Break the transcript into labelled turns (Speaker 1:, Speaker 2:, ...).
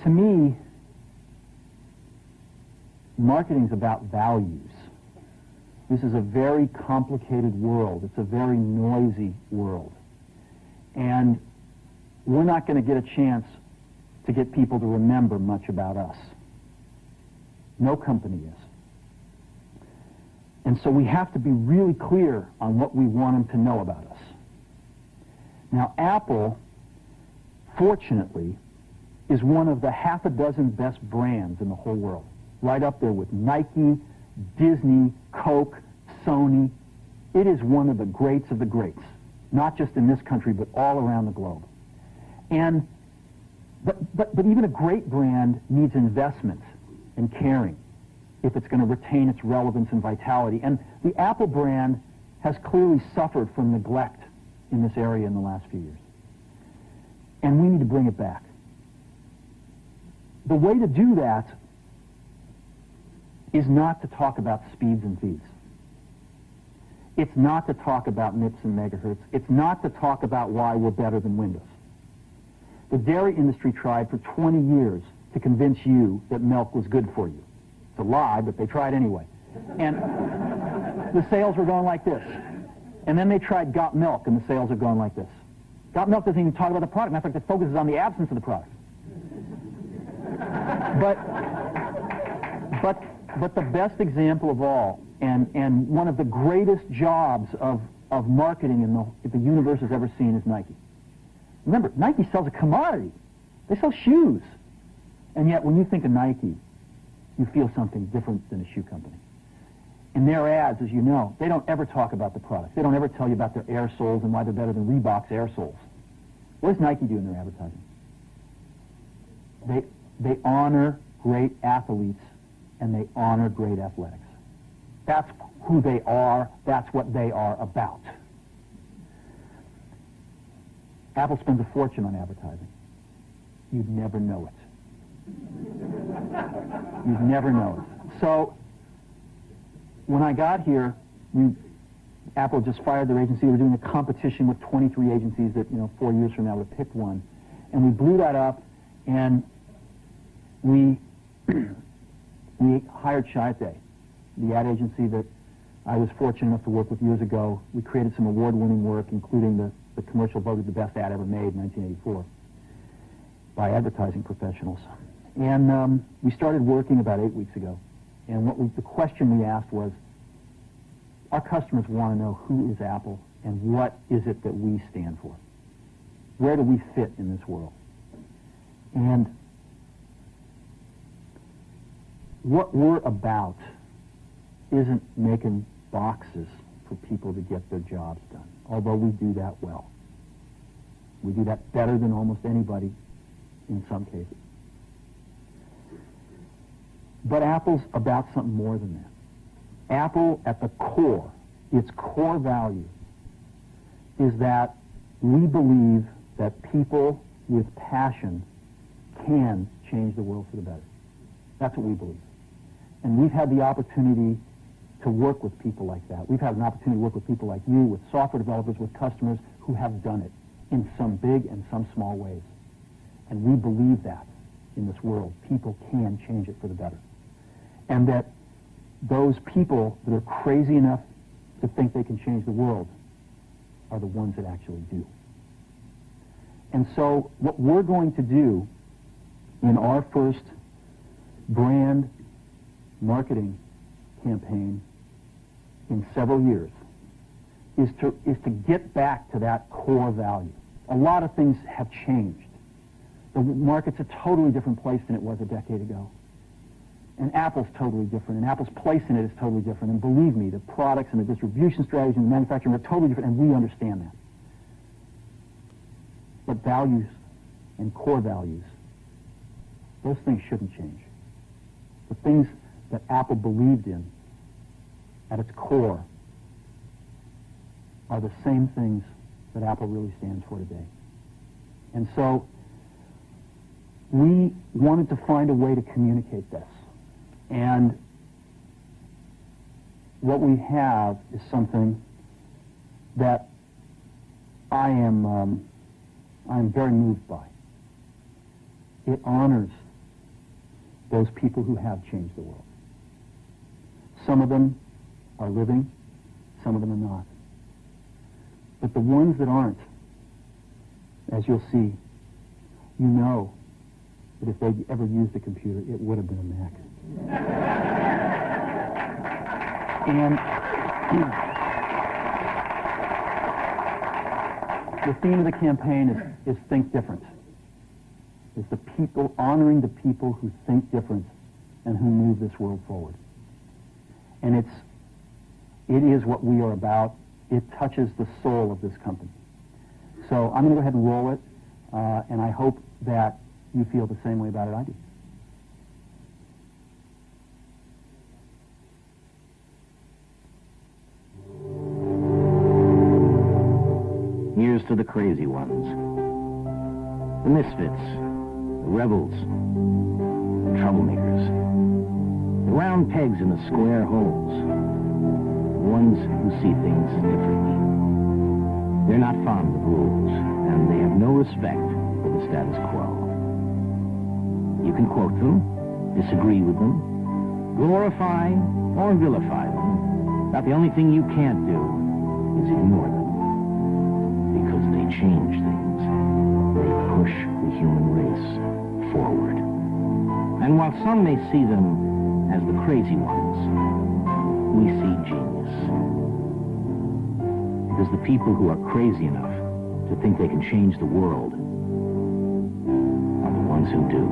Speaker 1: To me, marketing is about values. This is a very complicated world. It's a very noisy world. And we're not going to get a chance to get people to remember much about us. No company is. And so we have to be really clear on what we want them to know about us. Now, Apple, fortunately, is one of the half a dozen best brands in the whole world. Right up there with Nike, Disney, Coke, Sony. It is one of the greats of the greats, not just in this country, but all around the globe. And but even a great brand needs investment and caring if it's going to retain its relevance and vitality. And the Apple brand has clearly suffered from neglect in this area in the last few years. And we need to bring it back. The way to do that is not to talk about speeds and feeds. It's not to talk about MIPS and megahertz. It's not to talk about why we're better than Windows. The dairy industry tried for 20 years to convince you that milk was good for you. It's a lie, but they tried anyway. And the sales were going like this. And then they tried Got Milk, and the sales are going like this. Got Milk doesn't even talk about the product. Matter of fact, it focuses on the absence of the product. But the best example of all, and one of the greatest jobs of marketing the universe has ever seen is Nike. Remember, Nike sells a commodity. They sell shoes. And yet, when you think of Nike, you feel something different than a shoe company. In their ads, as you know, they don't ever talk about the product. They don't ever tell you about their air soles and why they're better than Reebok's air soles. What does Nike do in their advertising? They honor great athletes and they honor great athletics. That's who they are. That's what they are about. Apple spends a fortune on advertising. You'd never know it. You'd never know it. So, when I got here, Apple just fired their agency. They were doing a competition with 23 agencies that, 4 years from now would pick one. And we blew that up, and we hired Chiat, the ad agency that I was fortunate enough to work with years ago. We created some award-winning work, including the commercial voted the best ad ever made in 1984 by advertising professionals. And we started working about 8 weeks ago. And the question we asked was, our customers want to know who is Apple and what is it that we stand for? Where do we fit in this world? And what we're about isn't making boxes for people to get their jobs done, although we do that well. We do that better than almost anybody in some cases. But Apple's about something more than that. Apple, at the core, its core value, is that we believe that people with passion can change the world for the better. That's what we believe. And we've had the opportunity to work with people like that. We've had an opportunity to work with people like you, with software developers, with customers who have done it in some big and some small ways. And we believe that in this world. People can change it for the better. And that those people that are crazy enough to think they can change the world are the ones that actually do. And so what we're going to do in our first brand marketing campaign in several years is to get back to that core value. A lot of things have changed. The market's a totally different place than it was a decade ago. And Apple's totally different, and Apple's place in it is totally different. And believe me, the products and the distribution strategies and the manufacturing are totally different, and we understand that. But values and core values, those things shouldn't change. The things that Apple believed in at its core are the same things that Apple really stands for today. And so we wanted to find a way to communicate this. And what we have is something that I'm very moved by. It honors those people who have changed the world. Some of them are living, some of them are not. But the ones that aren't, as you'll see, you know that if they'd ever used a computer, it would have been a Mac. And the theme of the campaign is think different. It's the people, honoring the people who think different and who move this world forward. And it is what we are about. It touches the soul of this company. So I'm going to go ahead and roll it, and I hope that you feel the same way about it I do.
Speaker 2: Here's to the crazy ones, the misfits, the rebels, the troublemakers, the round pegs in the square holes, the ones who see things differently. They're not fond of rules, and they have no respect for the status quo. You can quote them, disagree with them, glorify or vilify them, but the only thing you can't do is ignore them. Because they change things. They push the human race forward. And while some may see them as the crazy ones, we see genius. Because the people who are crazy enough to think they can change the world are the ones who do.